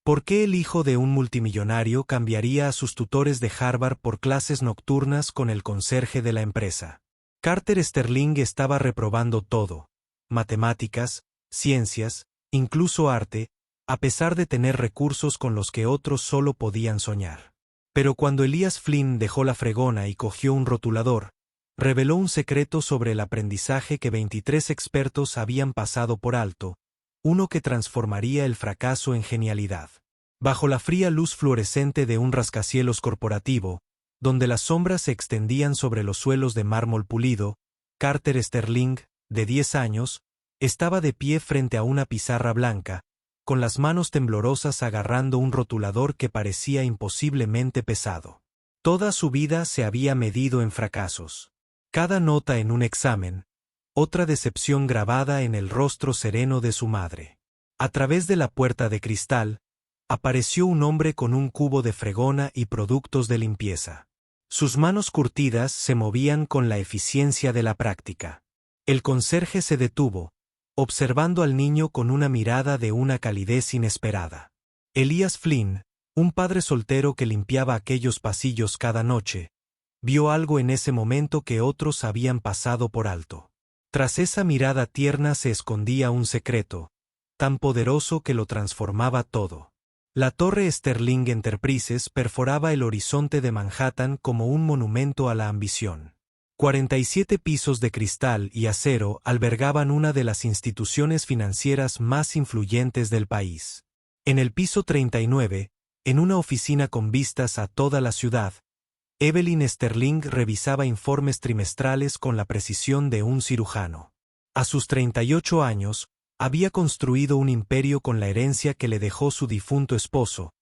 ¿Por qué el hijo de un multimillonario cambiaría a sus tutores de Harvard por clases nocturnas con el conserje de la empresa? Carter Sterling estaba reprobando todo: matemáticas, ciencias, incluso arte, a pesar de tener recursos con los que otros solo podían soñar. Pero cuando Elias Flynn dejó la fregona y cogió un rotulador, reveló un secreto sobre el aprendizaje que 23 expertos habían pasado por alto, uno que transformaría el fracaso en genialidad. Bajo la fría luz fluorescente de un rascacielos corporativo, donde las sombras se extendían sobre los suelos de mármol pulido, Carter Sterling, de 10 años, estaba de pie frente a una pizarra blanca, con las manos temblorosas agarrando un rotulador que parecía imposiblemente pesado. Toda su vida se había medido en fracasos. Cada nota en un examen, otra decepción grabada en el rostro sereno de su madre. A través de la puerta de cristal, apareció un hombre con un cubo de fregona y productos de limpieza. Sus manos curtidas se movían con la eficiencia de la práctica. El conserje se detuvo, observando al niño con una mirada de una calidez inesperada. Elias Flynn, un padre soltero que limpiaba aquellos pasillos cada noche, vio algo en ese momento que otros habían pasado por alto. Tras esa mirada tierna se escondía un secreto, tan poderoso que lo transformaba todo. La torre Sterling Enterprises perforaba el horizonte de Manhattan como un monumento a la ambición. 47 pisos de cristal y acero albergaban una de las instituciones financieras más influyentes del país. En el piso 39, en una oficina con vistas a toda la ciudad, Evelyn Sterling revisaba informes trimestrales con la precisión de un cirujano. A sus 38 años, había construido un imperio con la herencia que le dejó su difunto esposo,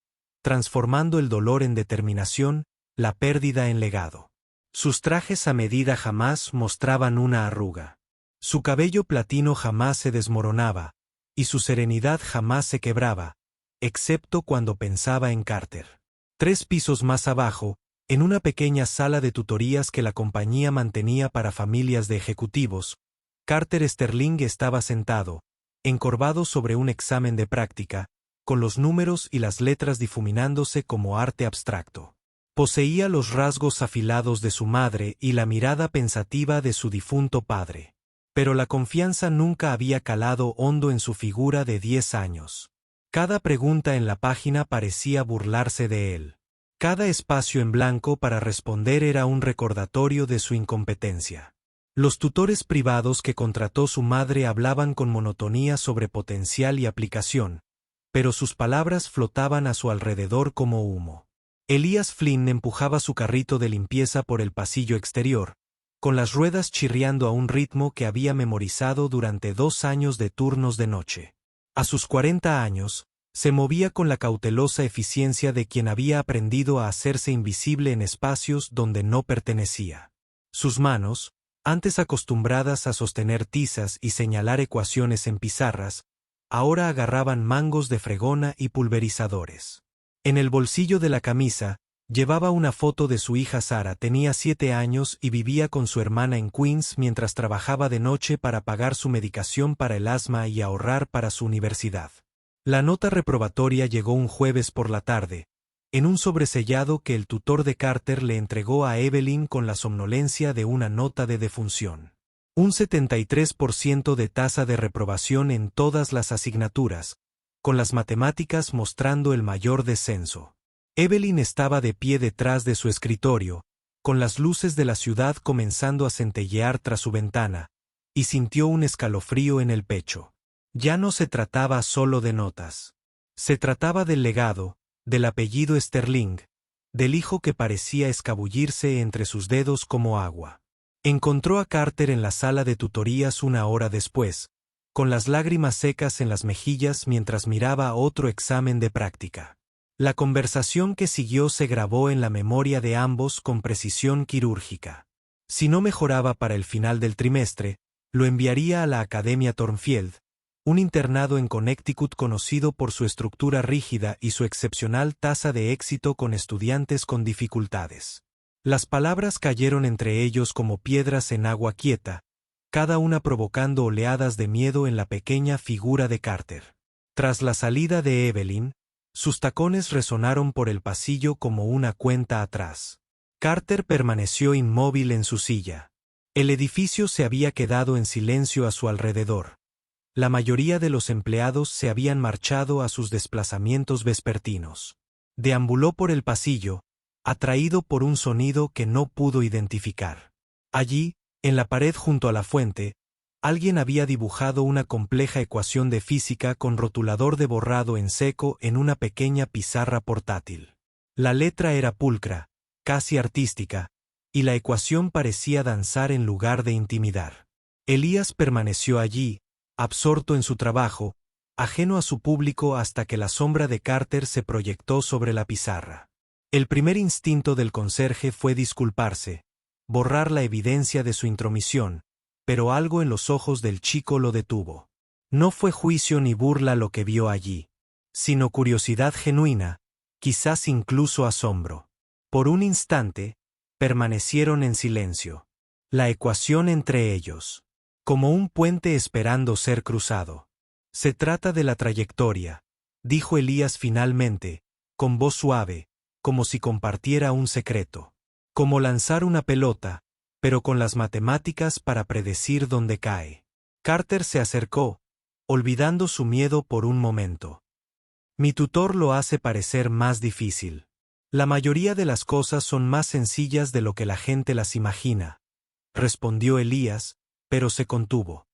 transformando el dolor en determinación, la pérdida en legado. Sus trajes a medida jamás mostraban una arruga. Su cabello platino jamás se desmoronaba, y su serenidad jamás se quebraba, excepto cuando pensaba en Carter. 3 pisos más abajo, en una pequeña sala de tutorías que la compañía mantenía para familias de ejecutivos, Carter Sterling estaba sentado, encorvado sobre un examen de práctica, con los números y las letras difuminándose como arte abstracto. Poseía los rasgos afilados de su madre y la mirada pensativa de su difunto padre. Pero la confianza nunca había calado hondo en su figura de 10 años. Cada pregunta en la página parecía burlarse de él. Cada espacio en blanco para responder era un recordatorio de su incompetencia. Los tutores privados que contrató su madre hablaban con monotonía sobre potencial y aplicación, pero sus palabras flotaban a su alrededor como humo. Elias Flynn empujaba su carrito de limpieza por el pasillo exterior, con las ruedas chirriando a un ritmo que había memorizado durante 2 años de turnos de noche. A sus 40 años, se movía con la cautelosa eficiencia de quien había aprendido a hacerse invisible en espacios donde no pertenecía. Sus manos, antes acostumbradas a sostener tizas y señalar ecuaciones en pizarras, ahora agarraban mangos de fregona y pulverizadores. En el bolsillo de la camisa, llevaba una foto de su hija Sara. Tenía 7 años y vivía con su hermana en Queens mientras trabajaba de noche para pagar su medicación para el asma y ahorrar para su universidad. La nota reprobatoria llegó un jueves por la tarde, en un sobresellado que el tutor de Carter le entregó a Evelyn con la somnolencia de una nota de defunción. Un 73% de tasa de reprobación en todas las asignaturas, con las matemáticas mostrando el mayor descenso. Evelyn estaba de pie detrás de su escritorio, con las luces de la ciudad comenzando a centellear tras su ventana, y sintió un escalofrío en el pecho. Ya no se trataba solo de notas. Se trataba del legado, del apellido Sterling, del hijo que parecía escabullirse entre sus dedos como agua. Encontró a Carter en la sala de tutorías 1 hora después, con las lágrimas secas en las mejillas mientras miraba otro examen de práctica. La conversación que siguió se grabó en la memoria de ambos con precisión quirúrgica. Si no mejoraba para el final del trimestre, lo enviaría a la Academia Thornfield, un internado en Connecticut conocido por su estructura rígida y su excepcional tasa de éxito con estudiantes con dificultades. Las palabras cayeron entre ellos como piedras en agua quieta, cada una provocando oleadas de miedo en la pequeña figura de Carter. Tras la salida de Evelyn, Sus tacones resonaron por el pasillo como una cuenta atrás. Carter permaneció inmóvil en su silla. El edificio se había quedado en silencio a su alrededor. La mayoría de los empleados se habían marchado a sus desplazamientos vespertinos. Deambuló por el pasillo, atraído por un sonido que no pudo identificar. Allí, en la pared junto a la fuente, alguien había dibujado una compleja ecuación de física con rotulador de borrado en seco en una pequeña pizarra portátil. La letra era pulcra, casi artística, y la ecuación parecía danzar en lugar de intimidar. Elías permaneció allí, absorto en su trabajo, ajeno a su público hasta que la sombra de Carter se proyectó sobre la pizarra. El primer instinto del conserje fue disculparse, borrar la evidencia de su intromisión, pero algo en los ojos del chico lo detuvo. No fue juicio ni burla lo que vio allí, sino curiosidad genuina, quizás incluso asombro. Por un instante, permanecieron en silencio. La ecuación entre ellos, como un puente esperando ser cruzado. Se trata de la trayectoria, dijo Elías finalmente, con voz suave, como si compartiera un secreto. Como lanzar una pelota, pero con las matemáticas para predecir dónde cae. Carter se acercó, olvidando su miedo por un momento. Mi tutor lo hace parecer más difícil. La mayoría de las cosas son más sencillas de lo que la gente las imagina, respondió Elías, pero se contuvo.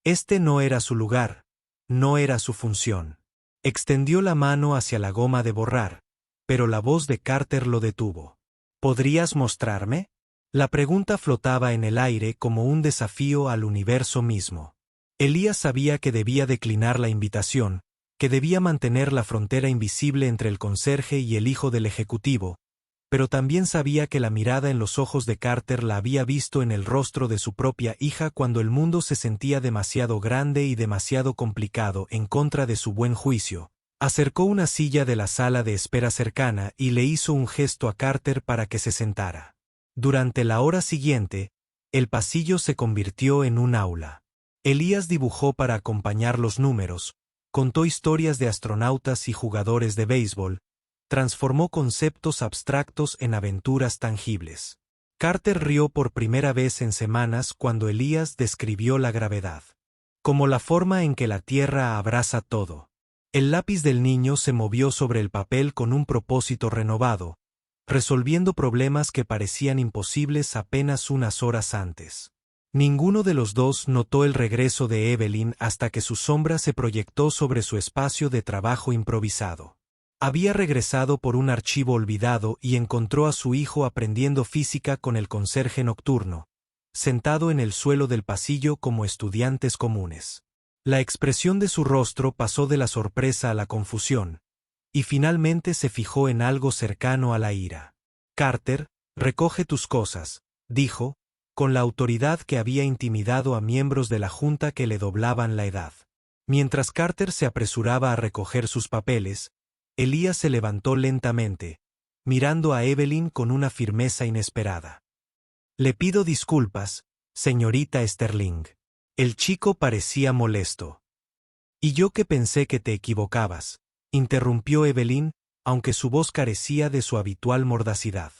Este no era su lugar, no era su función. Extendió la mano hacia la goma de borrar, pero la voz de Carter lo detuvo. ¿Podrías mostrarme? La pregunta flotaba en el aire como un desafío al universo mismo. Elías sabía que debía declinar la invitación, que debía mantener la frontera invisible entre el conserje y el hijo del ejecutivo, pero también sabía que la mirada en los ojos de Carter la había visto en el rostro de su propia hija cuando el mundo se sentía demasiado grande y demasiado complicado en contra de su buen juicio. Acercó una silla de la sala de espera cercana y le hizo un gesto a Carter para que se sentara. Durante la hora siguiente, el pasillo se convirtió en un aula. Elías dibujó para acompañar los números, contó historias de astronautas y jugadores de béisbol, transformó conceptos abstractos en aventuras tangibles. Carter rió por primera vez en semanas cuando Elías describió la gravedad, como la forma en que la Tierra abraza todo. El lápiz del niño se movió sobre el papel con un propósito renovado, resolviendo problemas que parecían imposibles apenas unas horas antes. Ninguno de los dos notó el regreso de Evelyn hasta que su sombra se proyectó sobre su espacio de trabajo improvisado. Había regresado por un archivo olvidado y encontró a su hijo aprendiendo física con el conserje nocturno, sentado en el suelo del pasillo como estudiantes comunes. La expresión de su rostro pasó de la sorpresa a la confusión, y finalmente se fijó en algo cercano a la ira. Carter, recoge tus cosas, dijo, con la autoridad que había intimidado a miembros de la junta que le doblaban la edad. Mientras Carter se apresuraba a recoger sus papeles, Elías se levantó lentamente, mirando a Evelyn con una firmeza inesperada. Le pido disculpas, señorita Sterling. El chico parecía molesto. Y yo que pensé que te equivocabas, interrumpió Evelyn, aunque su voz carecía de su habitual mordacidad.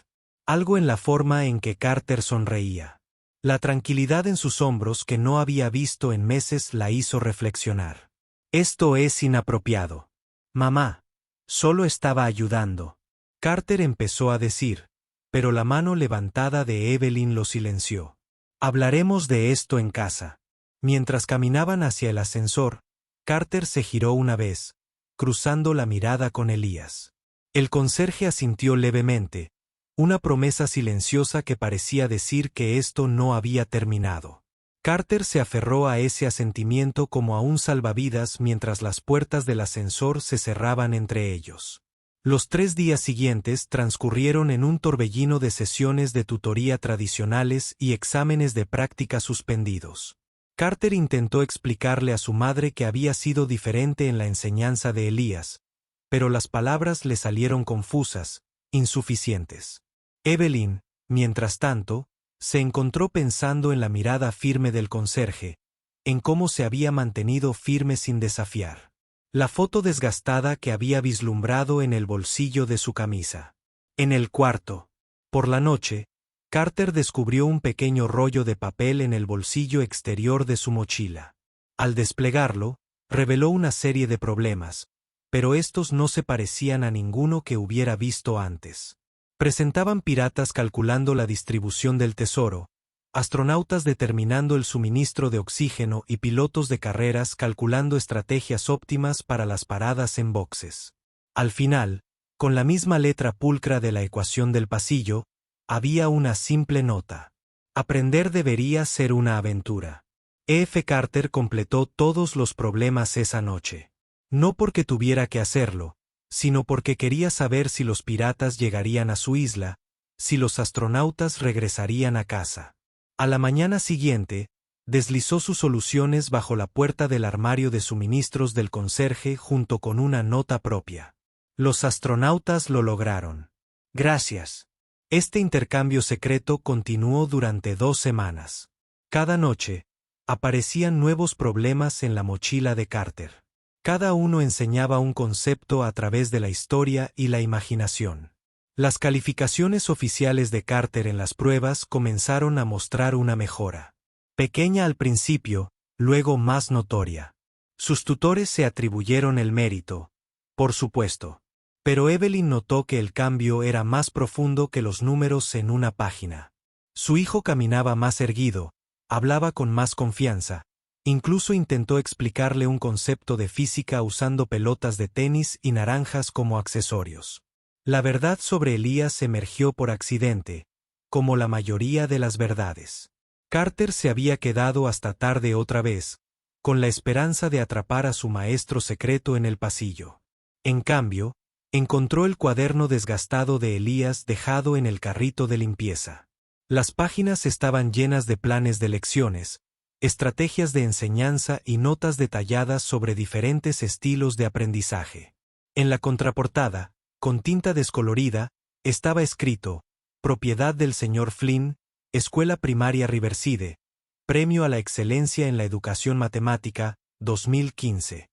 Algo en la forma en que Carter sonreía. La tranquilidad en sus hombros que no había visto en meses la hizo reflexionar. Esto es inapropiado. Mamá, solo estaba ayudando. Carter empezó a decir, pero la mano levantada de Evelyn lo silenció. Hablaremos de esto en casa. Mientras caminaban hacia el ascensor, Carter se giró una vez, cruzando la mirada con Elías. El conserje asintió levemente, una promesa silenciosa que parecía decir que esto no había terminado. Carter se aferró a ese asentimiento como a un salvavidas mientras las puertas del ascensor se cerraban entre ellos. Los 3 días siguientes transcurrieron en un torbellino de sesiones de tutoría tradicionales y exámenes de práctica suspendidos. Carter intentó explicarle a su madre que había sido diferente en la enseñanza de Elías, pero las palabras le salieron confusas, insuficientes. Evelyn, mientras tanto, se encontró pensando en la mirada firme del conserje, en cómo se había mantenido firme sin desafiar. La foto desgastada que había vislumbrado en el bolsillo de su camisa. En el cuarto. Por la noche, Carter descubrió un pequeño rollo de papel en el bolsillo exterior de su mochila. Al desplegarlo, reveló una serie de problemas, pero estos no se parecían a ninguno que hubiera visto antes. Presentaban piratas calculando la distribución del tesoro, astronautas determinando el suministro de oxígeno y pilotos de carreras calculando estrategias óptimas para las paradas en boxes. Al final, con la misma letra pulcra de la ecuación del pasillo, había una simple nota. Aprender debería ser una aventura. F. Carter completó todos los problemas esa noche. No porque tuviera que hacerlo, sino porque quería saber si los piratas llegarían a su isla, si los astronautas regresarían a casa. A la mañana siguiente, deslizó sus soluciones bajo la puerta del armario de suministros del conserje junto con una nota propia. Los astronautas lo lograron. Gracias. Este intercambio secreto continuó durante 2 semanas. Cada noche, aparecían nuevos problemas en la mochila de Carter. Cada uno enseñaba un concepto a través de la historia y la imaginación. Las calificaciones oficiales de Carter en las pruebas comenzaron a mostrar una mejora. Pequeña al principio, luego más notoria. Sus tutores se atribuyeron el mérito, por supuesto. Pero Evelyn notó que el cambio era más profundo que los números en una página. Su hijo caminaba más erguido, hablaba con más confianza, incluso intentó explicarle un concepto de física usando pelotas de tenis y naranjas como accesorios. La verdad sobre Elías emergió por accidente, como la mayoría de las verdades. Carter se había quedado hasta tarde otra vez, con la esperanza de atrapar a su maestro secreto en el pasillo. En cambio, encontró el cuaderno desgastado de Elías dejado en el carrito de limpieza. Las páginas estaban llenas de planes de lecciones, estrategias de enseñanza y notas detalladas sobre diferentes estilos de aprendizaje. En la contraportada, con tinta descolorida, estaba escrito: Propiedad del señor Flynn, Escuela Primaria Riverside, Premio a la Excelencia en la Educación Matemática, 2015.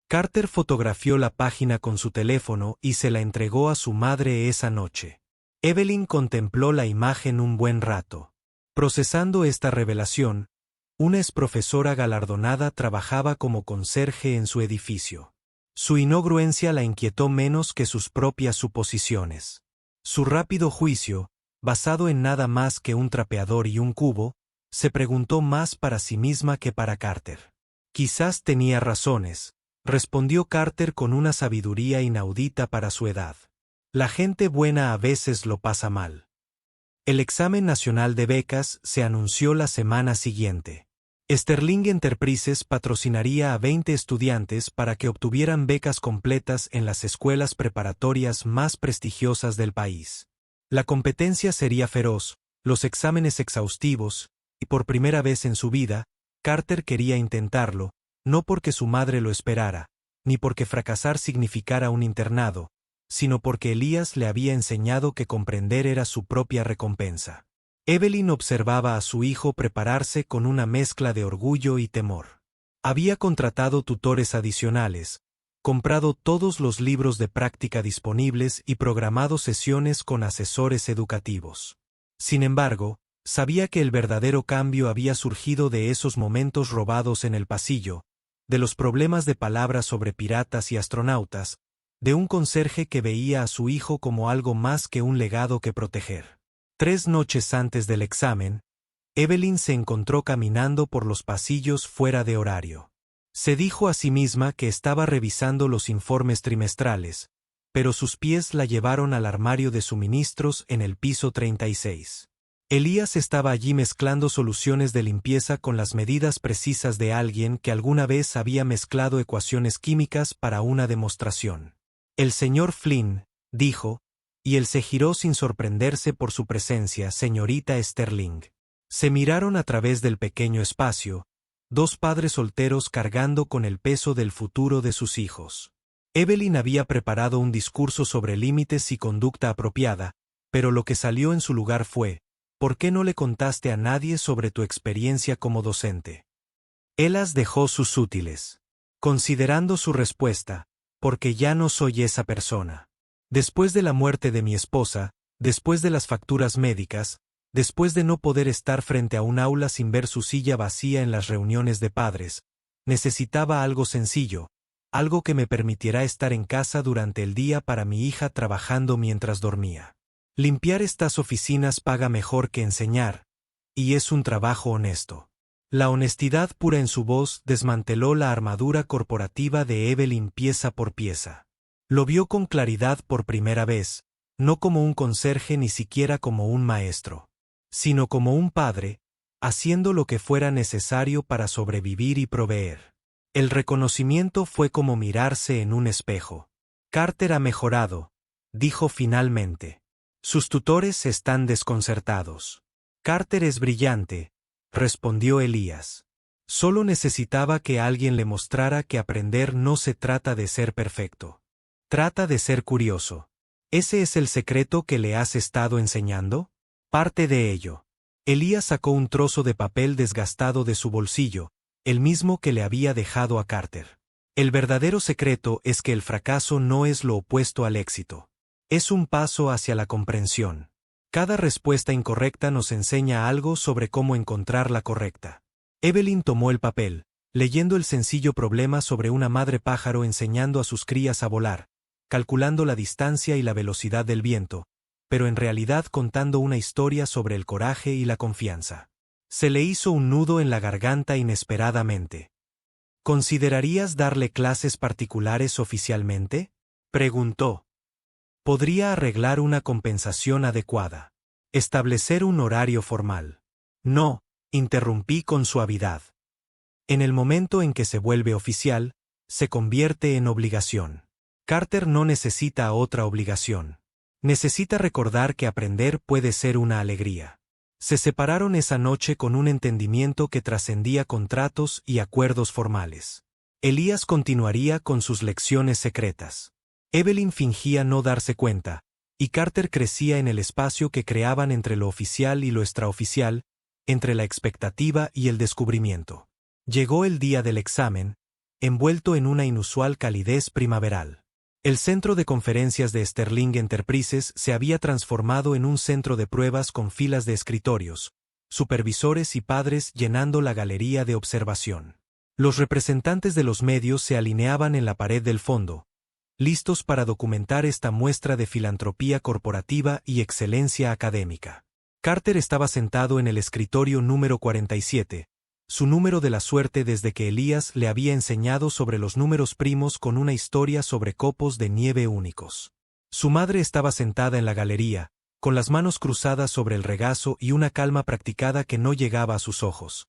Carter fotografió la página con su teléfono y se la entregó a su madre esa noche. Evelyn contempló la imagen un buen rato. Procesando esta revelación, una exprofesora galardonada trabajaba como conserje en su edificio. Su incongruencia la inquietó menos que sus propias suposiciones. Su rápido juicio, basado en nada más que un trapeador y un cubo, se preguntó más para sí misma que para Carter. Quizás tenía razones, respondió Carter con una sabiduría inaudita para su edad. La gente buena a veces lo pasa mal. El examen nacional de becas se anunció la semana siguiente. Sterling Enterprises patrocinaría a 20 estudiantes para que obtuvieran becas completas en las escuelas preparatorias más prestigiosas del país. La competencia sería feroz, los exámenes exhaustivos, y por primera vez en su vida, Carter quería intentarlo, no porque su madre lo esperara, ni porque fracasar significara un internado, sino porque Elías le había enseñado que comprender era su propia recompensa. Evelyn observaba a su hijo prepararse con una mezcla de orgullo y temor. Había contratado tutores adicionales, comprado todos los libros de práctica disponibles y programado sesiones con asesores educativos. Sin embargo, sabía que el verdadero cambio había surgido de esos momentos robados en el pasillo, de los problemas de palabras sobre piratas y astronautas, de un conserje que veía a su hijo como algo más que un legado que proteger. 3 noches antes del examen, Evelyn se encontró caminando por los pasillos fuera de horario. Se dijo a sí misma que estaba revisando los informes trimestrales, pero sus pies la llevaron al armario de suministros en el piso 36. Elías estaba allí mezclando soluciones de limpieza con las medidas precisas de alguien que alguna vez había mezclado ecuaciones químicas para una demostración. El señor Flynn, dijo, y él se giró sin sorprenderse por su presencia, señorita Sterling. Se miraron a través del pequeño espacio, 2 padres solteros cargando con el peso del futuro de sus hijos. Evelyn había preparado un discurso sobre límites y conducta apropiada, pero lo que salió en su lugar fue: ¿por qué no le contaste a nadie sobre tu experiencia como docente? Él las dejó sus útiles. Considerando su respuesta, porque ya no soy esa persona. Después de la muerte de mi esposa, después de las facturas médicas, después de no poder estar frente a un aula sin ver su silla vacía en las reuniones de padres, necesitaba algo sencillo, algo que me permitiera estar en casa durante el día para mi hija trabajando mientras dormía. Limpiar estas oficinas paga mejor que enseñar, y es un trabajo honesto. La honestidad pura en su voz desmanteló la armadura corporativa de Evelyn pieza por pieza. Lo vio con claridad por primera vez, no como un conserje ni siquiera como un maestro, sino como un padre, haciendo lo que fuera necesario para sobrevivir y proveer. El reconocimiento fue como mirarse en un espejo. Carter ha mejorado, dijo finalmente. Sus tutores están desconcertados. Carter es brillante, respondió Elías. Solo necesitaba que alguien le mostrara que aprender no se trata de ser perfecto. Trata de ser curioso. ¿Ese es el secreto que le has estado enseñando? Parte de ello. Elías sacó un trozo de papel desgastado de su bolsillo, el mismo que le había dejado a Carter. El verdadero secreto es que el fracaso no es lo opuesto al éxito. Es un paso hacia la comprensión. Cada respuesta incorrecta nos enseña algo sobre cómo encontrar la correcta. Evelyn tomó el papel, leyendo el sencillo problema sobre una madre pájaro enseñando a sus crías a volar, calculando la distancia y la velocidad del viento, pero en realidad contando una historia sobre el coraje y la confianza. Se le hizo un nudo en la garganta inesperadamente. ¿Considerarías darle clases particulares oficialmente?, preguntó. Podría arreglar una compensación adecuada. Establecer un horario formal. No, interrumpí con suavidad. En el momento en que se vuelve oficial, se convierte en obligación. Carter no necesita otra obligación. Necesita recordar que aprender puede ser una alegría. Se separaron esa noche con un entendimiento que trascendía contratos y acuerdos formales. Elías continuaría con sus lecciones secretas. Evelyn fingía no darse cuenta, y Carter crecía en el espacio que creaban entre lo oficial y lo extraoficial, entre la expectativa y el descubrimiento. Llegó el día del examen, envuelto en una inusual calidez primaveral. El centro de conferencias de Sterling Enterprises se había transformado en un centro de pruebas con filas de escritorios, supervisores y padres llenando la galería de observación. Los representantes de los medios se alineaban en la pared del fondo, listos para documentar esta muestra de filantropía corporativa y excelencia académica. Carter estaba sentado en el escritorio número 47, su número de la suerte desde que Elías le había enseñado sobre los números primos con una historia sobre copos de nieve únicos. Su madre estaba sentada en la galería, con las manos cruzadas sobre el regazo y una calma practicada que no llegaba a sus ojos.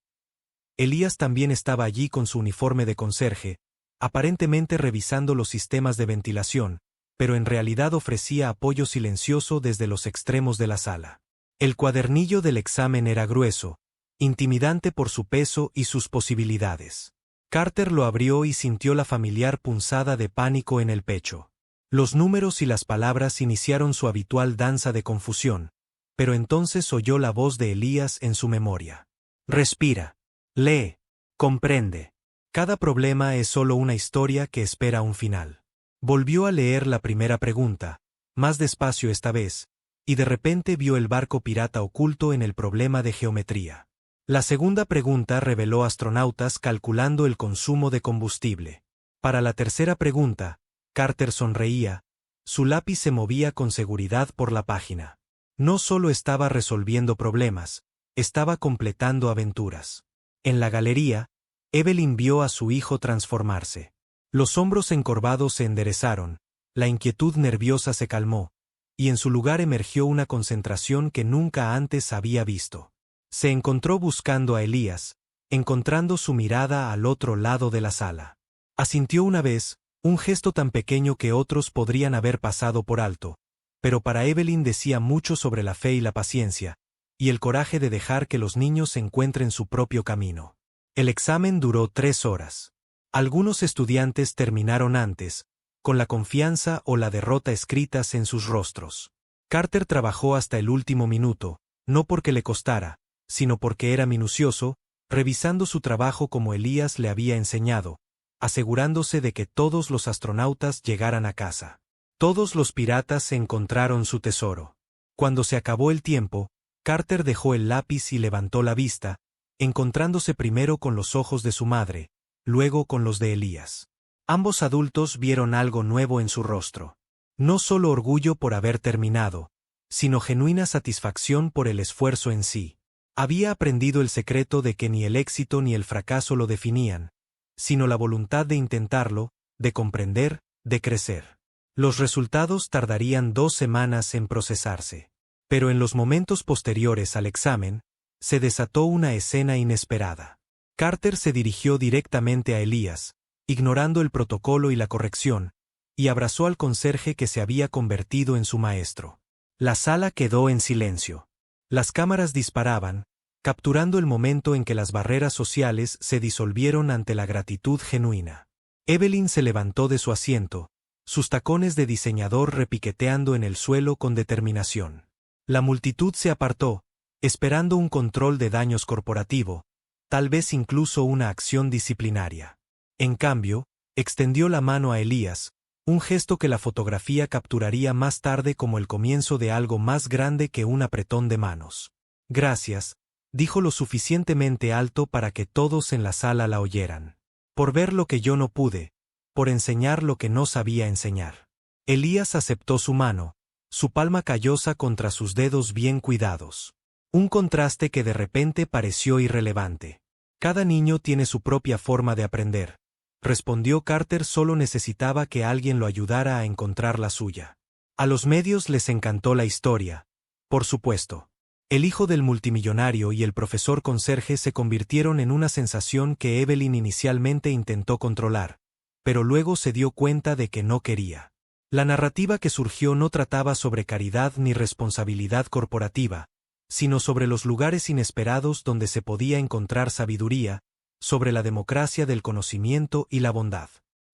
Elías también estaba allí con su uniforme de conserje, aparentemente revisando los sistemas de ventilación, pero en realidad ofrecía apoyo silencioso desde los extremos de la sala. El cuadernillo del examen era grueso, intimidante por su peso y sus posibilidades. Carter lo abrió y sintió la familiar punzada de pánico en el pecho. Los números y las palabras iniciaron su habitual danza de confusión, pero entonces oyó la voz de Elías en su memoria. Respira. Lee. Comprende. Cada problema es solo una historia que espera un final. Volvió a leer la primera pregunta, más despacio esta vez, y de repente vio el barco pirata oculto en el problema de geometría. La segunda pregunta reveló astronautas calculando el consumo de combustible. Para la tercera pregunta, Carter sonreía, su lápiz se movía con seguridad por la página. No solo estaba resolviendo problemas, estaba completando aventuras. En la galería, Evelyn vio a su hijo transformarse. Los hombros encorvados se enderezaron, la inquietud nerviosa se calmó, y en su lugar emergió una concentración que nunca antes había visto. Se encontró buscando a Elías, encontrando su mirada al otro lado de la sala. Asintió una vez, un gesto tan pequeño que otros podrían haber pasado por alto, pero para Evelyn decía mucho sobre la fe y la paciencia, y el coraje de dejar que los niños encuentren su propio camino. El examen duró 3 horas. Algunos estudiantes terminaron antes, con la confianza o la derrota escritas en sus rostros. Carter trabajó hasta el último minuto, no porque le costara, sino porque era minucioso, revisando su trabajo como Elías le había enseñado, asegurándose de que todos los astronautas llegaran a casa. Todos los piratas encontraron su tesoro. Cuando se acabó el tiempo, Carter dejó el lápiz y levantó la vista, encontrándose primero con los ojos de su madre, luego con los de Elías. Ambos adultos vieron algo nuevo en su rostro. No solo orgullo por haber terminado, sino genuina satisfacción por el esfuerzo en sí. Había aprendido el secreto de que ni el éxito ni el fracaso lo definían, sino la voluntad de intentarlo, de comprender, de crecer. Los resultados tardarían 2 semanas en procesarse. Pero en los momentos posteriores al examen, se desató una escena inesperada. Carter se dirigió directamente a Elías, ignorando el protocolo y la corrección, y abrazó al conserje que se había convertido en su maestro. La sala quedó en silencio. Las cámaras disparaban, capturando el momento en que las barreras sociales se disolvieron ante la gratitud genuina. Evelyn se levantó de su asiento, sus tacones de diseñador repiqueteando en el suelo con determinación. La multitud se apartó, esperando un control de daños corporativo, tal vez incluso una acción disciplinaria. En cambio, extendió la mano a Elías, un gesto que la fotografía capturaría más tarde como el comienzo de algo más grande que un apretón de manos. Gracias, dijo lo suficientemente alto para que todos en la sala la oyeran. Por ver lo que yo no pude, por enseñar lo que no sabía enseñar. Elías aceptó su mano, su palma callosa contra sus dedos bien cuidados. Un contraste que de repente pareció irrelevante. Cada niño tiene su propia forma de aprender, respondió Carter. Solo necesitaba que alguien lo ayudara a encontrar la suya. A los medios les encantó la historia, por supuesto. El hijo del multimillonario y el profesor conserje se convirtieron en una sensación que Evelyn inicialmente intentó controlar, pero luego se dio cuenta de que no quería. La narrativa que surgió no trataba sobre caridad ni responsabilidad corporativa, sino sobre los lugares inesperados donde se podía encontrar sabiduría, sobre la democracia del conocimiento y la bondad.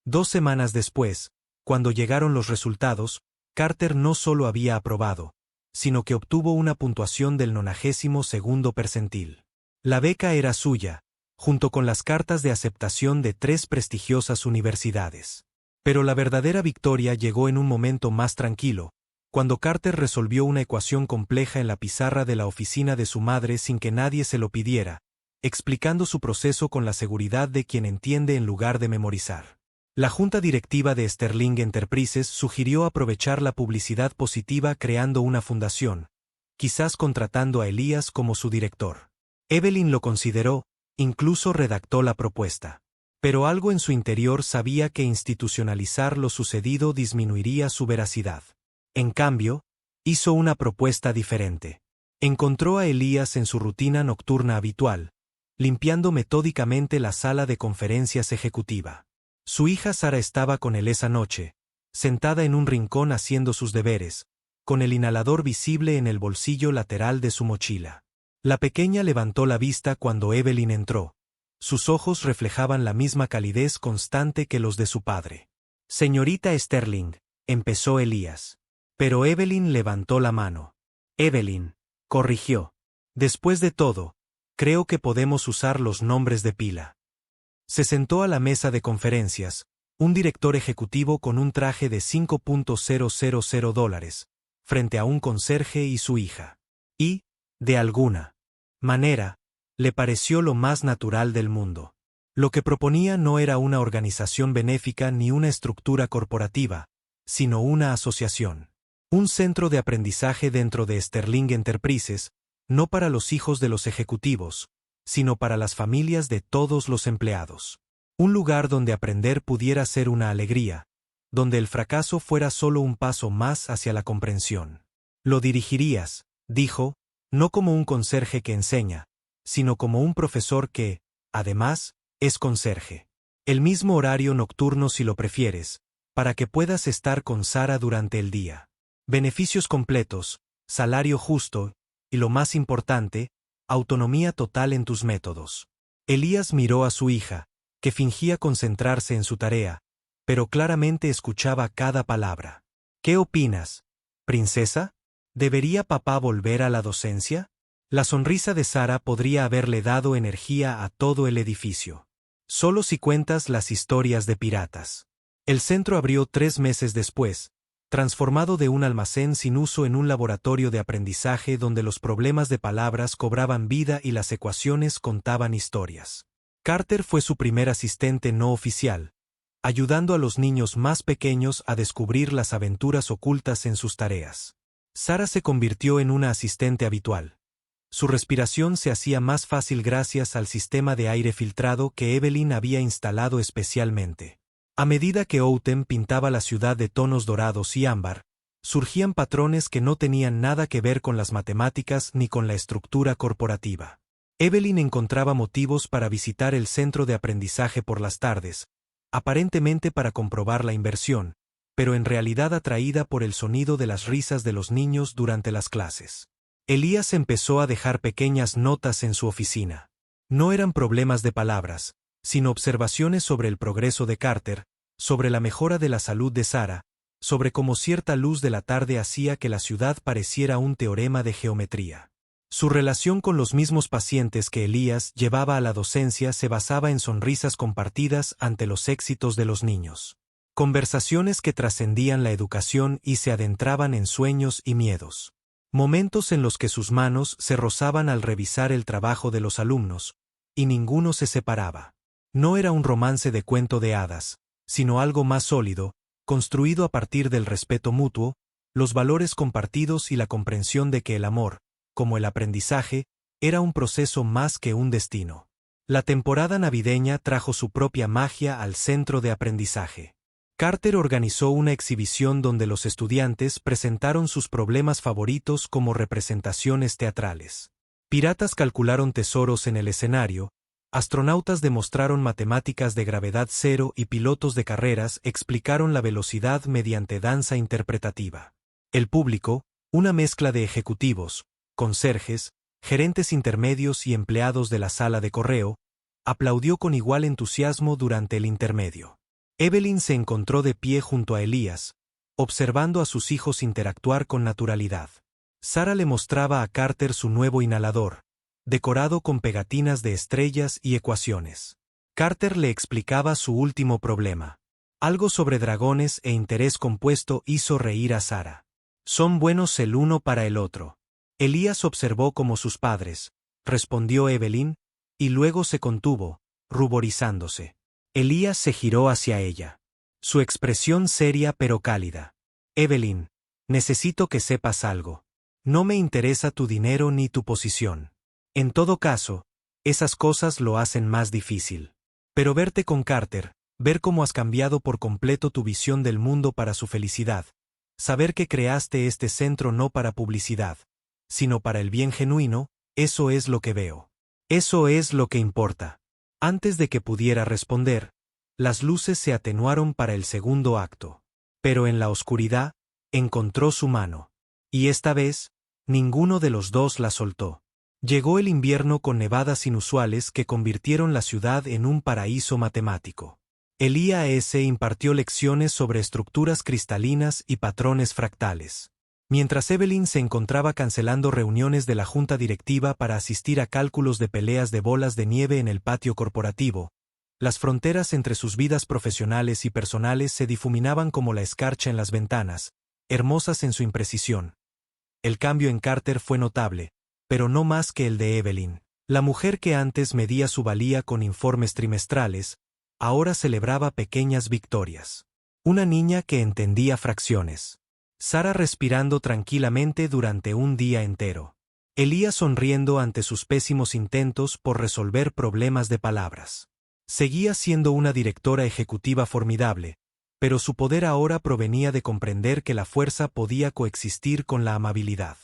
2 semanas después, cuando llegaron los resultados, Carter no solo había aprobado, sino que obtuvo una puntuación del 92º percentil. La beca era suya, junto con las cartas de aceptación de 3 prestigiosas universidades. Pero la verdadera victoria llegó en un momento más tranquilo, cuando Carter resolvió una ecuación compleja en la pizarra de la oficina de su madre sin que nadie se lo pidiera, explicando su proceso con la seguridad de quien entiende en lugar de memorizar. La junta directiva de Sterling Enterprises sugirió aprovechar la publicidad positiva creando una fundación, quizás contratando a Elías como su director. Evelyn lo consideró, incluso redactó la propuesta. Pero algo en su interior sabía que institucionalizar lo sucedido disminuiría su veracidad. En cambio, hizo una propuesta diferente. Encontró a Elías en su rutina nocturna habitual, limpiando metódicamente la sala de conferencias ejecutiva. Su hija Sara estaba con él esa noche, sentada en un rincón haciendo sus deberes, con el inhalador visible en el bolsillo lateral de su mochila. La pequeña levantó la vista cuando Evelyn entró. Sus ojos reflejaban la misma calidez constante que los de su padre. «Señorita Sterling», empezó Elías. Pero Evelyn levantó la mano. «Evelyn», corrigió. «Después de todo, creo que podemos usar los nombres de pila». Se sentó a la mesa de conferencias, un director ejecutivo con un traje de $5,000, frente a un conserje y su hija. Y, de alguna manera, le pareció lo más natural del mundo. Lo que proponía no era una organización benéfica ni una estructura corporativa, sino una asociación. Un centro de aprendizaje dentro de Sterling Enterprises, no para los hijos de los ejecutivos, sino para las familias de todos los empleados. Un lugar donde aprender pudiera ser una alegría, donde el fracaso fuera solo un paso más hacia la comprensión. Lo dirigirías, dijo, no como un conserje que enseña, sino como un profesor que, además, es conserje. El mismo horario nocturno si lo prefieres, para que puedas estar con Sara durante el día. Beneficios completos, salario justo, y lo más importante, autonomía total en tus métodos. Elías miró a su hija, que fingía concentrarse en su tarea, pero claramente escuchaba cada palabra. ¿Qué opinas, princesa? ¿Debería papá volver a la docencia? La sonrisa de Sara podría haberle dado energía a todo el edificio. Solo si cuentas las historias de piratas. El centro abrió 3 meses después, transformado de un almacén sin uso en un laboratorio de aprendizaje donde los problemas de palabras cobraban vida y las ecuaciones contaban historias. Carter fue su primer asistente no oficial, ayudando a los niños más pequeños a descubrir las aventuras ocultas en sus tareas. Sarah se convirtió en una asistente habitual. Su respiración se hacía más fácil gracias al sistema de aire filtrado que Evelyn había instalado especialmente. A medida que Autumn pintaba la ciudad de tonos dorados y ámbar, surgían patrones que no tenían nada que ver con las matemáticas ni con la estructura corporativa. Evelyn encontraba motivos para visitar el centro de aprendizaje por las tardes, aparentemente para comprobar la inversión, pero en realidad atraída por el sonido de las risas de los niños durante las clases. Elías empezó a dejar pequeñas notas en su oficina. No eran problemas de palabras, sino observaciones sobre el progreso de Carter, sobre la mejora de la salud de Sarah, sobre cómo cierta luz de la tarde hacía que la ciudad pareciera un teorema de geometría. Su relación con los mismos pacientes que Elías llevaba a la docencia se basaba en sonrisas compartidas ante los éxitos de los niños. Conversaciones que trascendían la educación y se adentraban en sueños y miedos. Momentos en los que sus manos se rozaban al revisar el trabajo de los alumnos, y ninguno se separaba. No era un romance de cuento de hadas, sino algo más sólido, construido a partir del respeto mutuo, los valores compartidos y la comprensión de que el amor, como el aprendizaje, era un proceso más que un destino. La temporada navideña trajo su propia magia al centro de aprendizaje. Carter organizó una exhibición donde los estudiantes presentaron sus problemas favoritos como representaciones teatrales. Piratas calcularon tesoros en el escenario, astronautas demostraron matemáticas de gravedad cero y pilotos de carreras explicaron la velocidad mediante danza interpretativa. El público, una mezcla de ejecutivos, conserjes, gerentes intermedios y empleados de la sala de correo, aplaudió con igual entusiasmo durante el intermedio. Evelyn se encontró de pie junto a Elías, observando a sus hijos interactuar con naturalidad. Sarah le mostraba a Carter su nuevo inhalador, decorado con pegatinas de estrellas y ecuaciones. Carter le explicaba su último problema. Algo sobre dragones e interés compuesto hizo reír a Sarah. Son buenos el uno para el otro. Elías observó como sus padres, respondió Evelyn, y luego se contuvo, ruborizándose. Elías se giró hacia ella. Su expresión seria pero cálida. Evelyn, necesito que sepas algo. No me interesa tu dinero ni tu posición. En todo caso, esas cosas lo hacen más difícil. Pero verte con Carter, ver cómo has cambiado por completo tu visión del mundo para su felicidad, saber que creaste este centro no para publicidad, sino para el bien genuino, eso es lo que veo. Eso es lo que importa. Antes de que pudiera responder, las luces se atenuaron para el segundo acto. Pero en la oscuridad, encontró su mano. Y esta vez, ninguno de los dos la soltó. Llegó el invierno con nevadas inusuales que convirtieron la ciudad en un paraíso matemático. Elías impartió lecciones sobre estructuras cristalinas y patrones fractales. Mientras Evelyn se encontraba cancelando reuniones de la junta directiva para asistir a cálculos de peleas de bolas de nieve en el patio corporativo, las fronteras entre sus vidas profesionales y personales se difuminaban como la escarcha en las ventanas, hermosas en su imprecisión. El cambio en Carter fue notable, pero no más que el de Evelyn. La mujer que antes medía su valía con informes trimestrales, ahora celebraba pequeñas victorias. Una niña que entendía fracciones. Sarah respirando tranquilamente durante un día entero. Elías sonriendo ante sus pésimos intentos por resolver problemas de palabras. Seguía siendo una directora ejecutiva formidable, pero su poder ahora provenía de comprender que la fuerza podía coexistir con la amabilidad.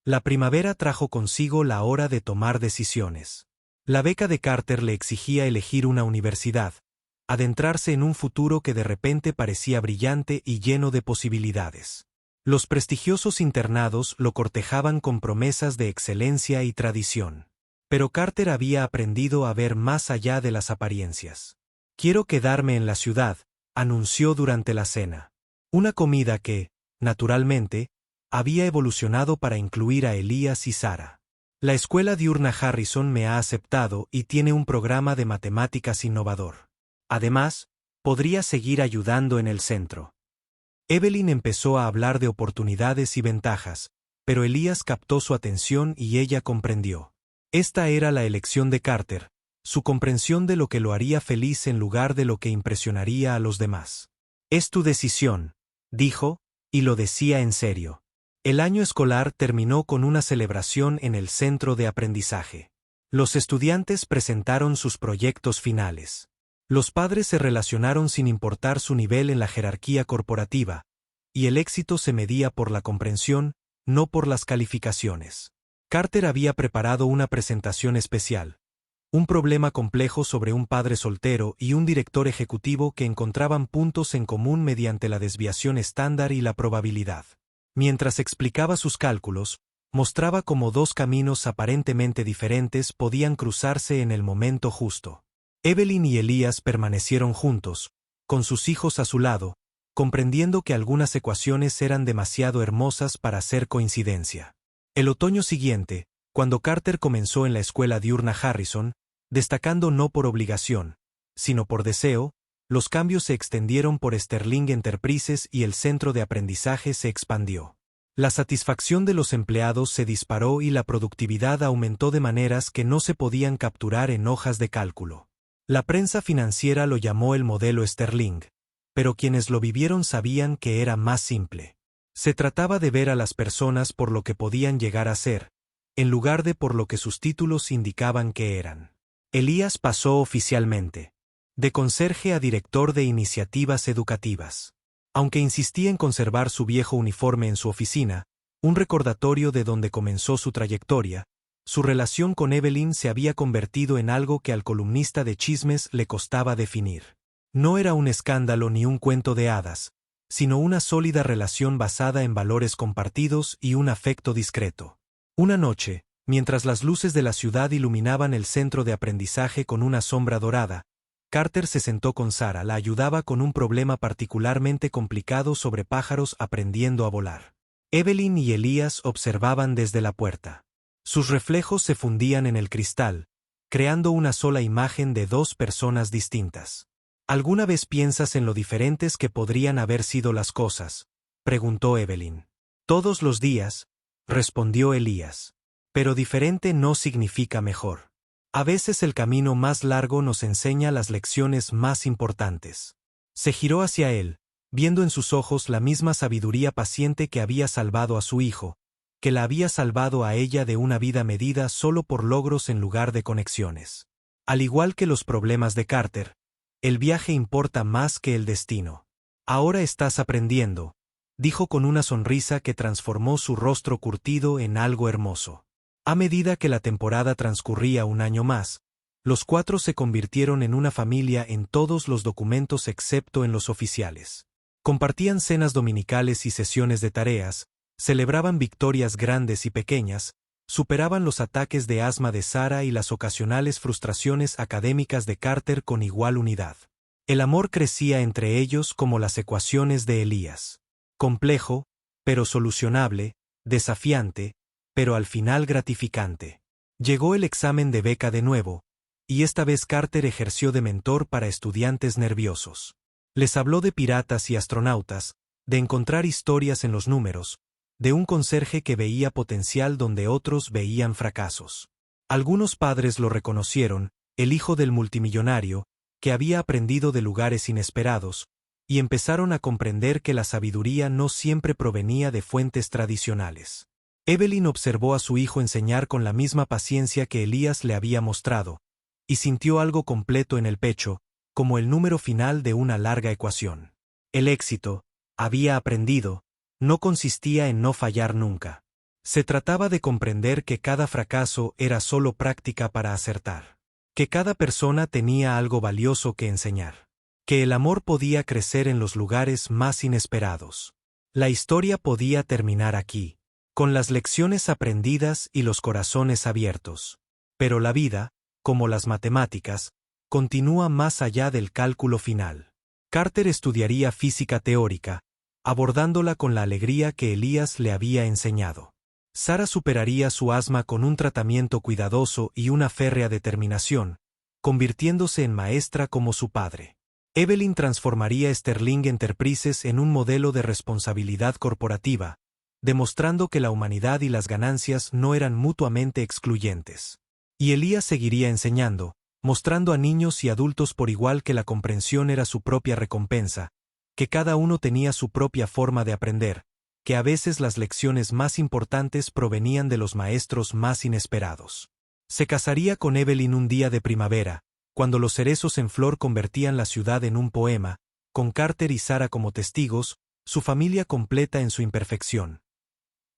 La primavera trajo consigo la hora de tomar decisiones. La beca de Carter le exigía elegir una universidad, adentrarse en un futuro que de repente parecía brillante y lleno de posibilidades. Los prestigiosos internados lo cortejaban con promesas de excelencia y tradición. Pero Carter había aprendido a ver más allá de las apariencias. Quiero quedarme en la ciudad, anunció durante la cena. Una comida que, naturalmente, había evolucionado para incluir a Elías y Sarah. La escuela diurna Harrison me ha aceptado y tiene un programa de matemáticas innovador. Además, podría seguir ayudando en el centro. Evelyn empezó a hablar de oportunidades y ventajas, pero Elías captó su atención y ella comprendió. Esta era la elección de Carter, su comprensión de lo que lo haría feliz en lugar de lo que impresionaría a los demás. Es tu decisión, dijo, y lo decía en serio. El año escolar terminó con una celebración en el centro de aprendizaje. Los estudiantes presentaron sus proyectos finales. Los padres se relacionaron sin importar su nivel en la jerarquía corporativa, y el éxito se medía por la comprensión, no por las calificaciones. Carter había preparado una presentación especial. Un problema complejo sobre un padre soltero y un director ejecutivo que encontraban puntos en común mediante la desviación estándar y la probabilidad. Mientras explicaba sus cálculos, mostraba cómo dos caminos aparentemente diferentes podían cruzarse en el momento justo. Evelyn y Elías permanecieron juntos, con sus hijos a su lado, comprendiendo que algunas ecuaciones eran demasiado hermosas para ser coincidencia. El otoño siguiente, cuando Carter comenzó en la escuela diurna Harrison, destacando no por obligación, sino por deseo, los cambios se extendieron por Sterling Enterprises y el centro de aprendizaje se expandió. La satisfacción de los empleados se disparó y la productividad aumentó de maneras que no se podían capturar en hojas de cálculo. La prensa financiera lo llamó el modelo Sterling, pero quienes lo vivieron sabían que era más simple. Se trataba de ver a las personas por lo que podían llegar a ser, en lugar de por lo que sus títulos indicaban que eran. Elías pasó oficialmente de conserje a director de iniciativas educativas. Aunque insistía en conservar su viejo uniforme en su oficina, un recordatorio de donde comenzó su trayectoria, su relación con Evelyn se había convertido en algo que al columnista de chismes le costaba definir. No era un escándalo ni un cuento de hadas, sino una sólida relación basada en valores compartidos y un afecto discreto. Una noche, mientras las luces de la ciudad iluminaban el centro de aprendizaje con una sombra dorada, Carter se sentó con Sarah, la ayudaba con un problema particularmente complicado sobre pájaros aprendiendo a volar. Evelyn y Elías observaban desde la puerta. Sus reflejos se fundían en el cristal, creando una sola imagen de dos personas distintas. ¿Alguna vez piensas en lo diferentes que podrían haber sido las cosas?, preguntó Evelyn. Todos los días, respondió Elías. Pero diferente no significa mejor. A veces el camino más largo nos enseña las lecciones más importantes. Se giró hacia él, viendo en sus ojos la misma sabiduría paciente que había salvado a su hijo, que la había salvado a ella de una vida medida solo por logros en lugar de conexiones. Al igual que los problemas de Carter, el viaje importa más que el destino. Ahora estás aprendiendo, dijo con una sonrisa que transformó su rostro curtido en algo hermoso. A medida que la temporada transcurría un año más, los cuatro se convirtieron en una familia en todos los documentos excepto en los oficiales. Compartían cenas dominicales y sesiones de tareas, celebraban victorias grandes y pequeñas, superaban los ataques de asma de Sarah y las ocasionales frustraciones académicas de Carter con igual unidad. El amor crecía entre ellos como las ecuaciones de Elías. Complejo, pero solucionable, desafiante, pero al final gratificante. Llegó el examen de beca de nuevo, y esta vez Carter ejerció de mentor para estudiantes nerviosos. Les habló de piratas y astronautas, de encontrar historias en los números, de un conserje que veía potencial donde otros veían fracasos. Algunos padres lo reconocieron, el hijo del multimillonario, que había aprendido de lugares inesperados, y empezaron a comprender que la sabiduría no siempre provenía de fuentes tradicionales. Evelyn observó a su hijo enseñar con la misma paciencia que Elías le había mostrado, y sintió algo completo en el pecho, como el número final de una larga ecuación. El éxito, había aprendido, no consistía en no fallar nunca. Se trataba de comprender que cada fracaso era solo práctica para acertar. Que cada persona tenía algo valioso que enseñar. Que el amor podía crecer en los lugares más inesperados. La historia podía terminar aquí, con las lecciones aprendidas y los corazones abiertos. Pero la vida, como las matemáticas, continúa más allá del cálculo final. Carter estudiaría física teórica, abordándola con la alegría que Elías le había enseñado. Sara superaría su asma con un tratamiento cuidadoso y una férrea determinación, convirtiéndose en maestra como su padre. Evelyn transformaría Sterling Enterprises en un modelo de responsabilidad corporativa, demostrando que la humanidad y las ganancias no eran mutuamente excluyentes. Y Elías seguiría enseñando, mostrando a niños y adultos por igual que la comprensión era su propia recompensa, que cada uno tenía su propia forma de aprender, que a veces las lecciones más importantes provenían de los maestros más inesperados. Se casaría con Evelyn un día de primavera, cuando los cerezos en flor convertían la ciudad en un poema, con Carter y Sara como testigos, su familia completa en su imperfección.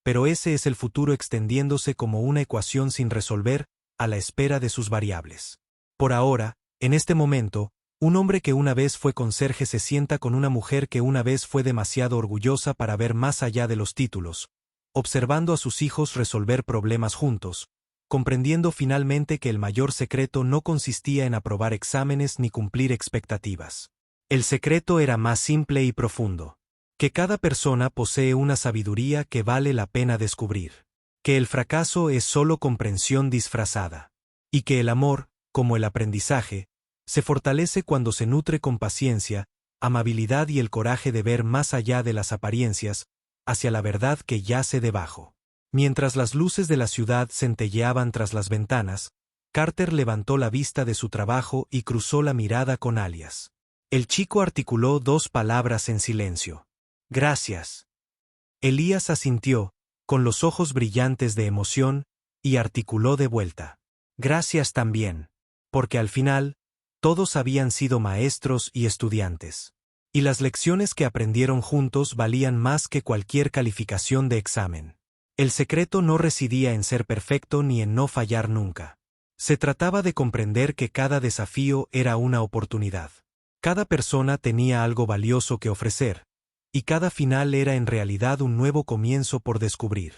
Pero ese es el futuro extendiéndose como una ecuación sin resolver, a la espera de sus variables. Por ahora, en este momento, un hombre que una vez fue conserje se sienta con una mujer que una vez fue demasiado orgullosa para ver más allá de los títulos, observando a sus hijos resolver problemas juntos, comprendiendo finalmente que el mayor secreto no consistía en aprobar exámenes ni cumplir expectativas. El secreto era más simple y profundo. Que cada persona posee una sabiduría que vale la pena descubrir. Que el fracaso es solo comprensión disfrazada. Y que el amor, como el aprendizaje, se fortalece cuando se nutre con paciencia, amabilidad y el coraje de ver más allá de las apariencias, hacia la verdad que yace debajo. Mientras las luces de la ciudad centelleaban tras las ventanas, Carter levantó la vista de su trabajo y cruzó la mirada con Alias. El chico articuló 2 palabras en silencio. Gracias. Elías asintió, con los ojos brillantes de emoción, y articuló de vuelta. Gracias también. Porque al final, todos habían sido maestros y estudiantes. Y las lecciones que aprendieron juntos valían más que cualquier calificación de examen. El secreto no residía en ser perfecto ni en no fallar nunca. Se trataba de comprender que cada desafío era una oportunidad. Cada persona tenía algo valioso que ofrecer, y cada final era en realidad un nuevo comienzo por descubrir.